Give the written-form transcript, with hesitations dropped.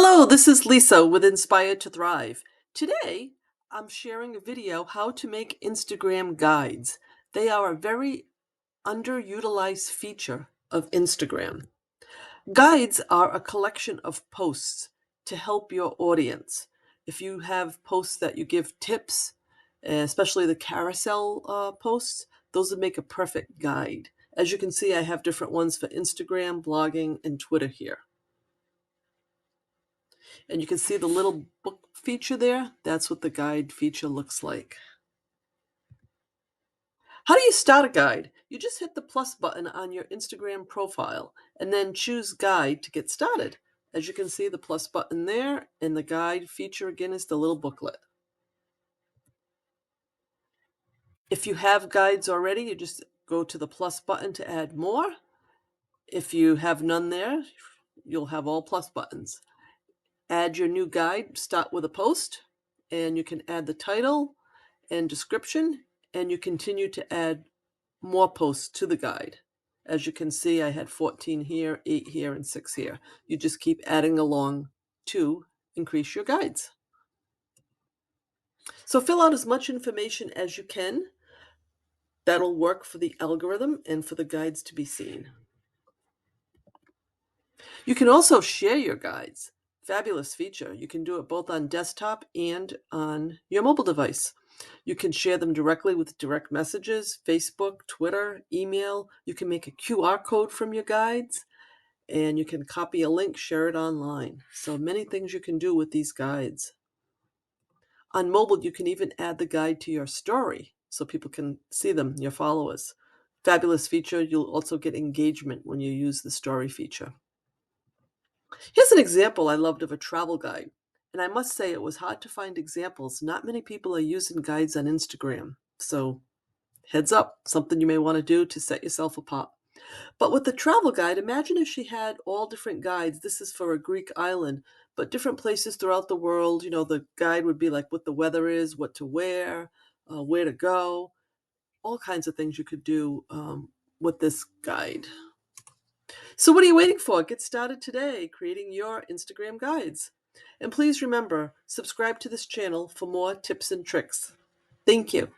Hello, this is Lisa with Inspired to Thrive. Today, I'm sharing a video how to make Instagram guides. They are a very underutilized feature of Instagram. Guides are a collection of posts to help your audience. If you have posts that you give tips, especially the carousel posts, those would make a perfect guide. As you can see, I have different ones for Instagram, blogging, and Twitter here. And you can see the little book feature there. That's what the guide feature looks like. How do you start a guide? You just hit the plus button on your Instagram profile and then choose guide to get started. As you can see, the plus button there, and the guide feature again is the little booklet. If you have guides already, you just go to the plus button to add more. If you have none there, you'll have all plus buttons. Add your new guide, start with a post, and you can add the title and description, and you continue to add more posts to the guide. As you can see, I had 14 here, 8 here, and 6 here. You just keep adding along to increase your guides. So fill out as much information as you can. That'll work for the algorithm and for the guides to be seen. You can also share your guides. Fabulous feature. You can do it both on desktop and on your mobile device. You can share them directly with direct messages, Facebook, Twitter, email. You can make a QR code from your guides, and you can copy a link, share it online. So many things you can do with these guides. On mobile, you can even add the guide to your story so people can see them, your followers. Fabulous feature. You'll also get engagement when you use the story feature. Here's an example I loved of a travel guide. And I must say, it was hard to find examples. Not many people are using guides on Instagram. So, heads up, something you may want to do to set yourself apart. But with the travel guide, imagine if she had all different guides. This is for a Greek island, but different places throughout the world. You know, the guide would be like what the weather is, what to wear, where to go, all kinds of things you could do with this guide. So what are you waiting for? Get started today creating your Instagram guides. And please remember, subscribe to this channel for more tips and tricks. Thank you.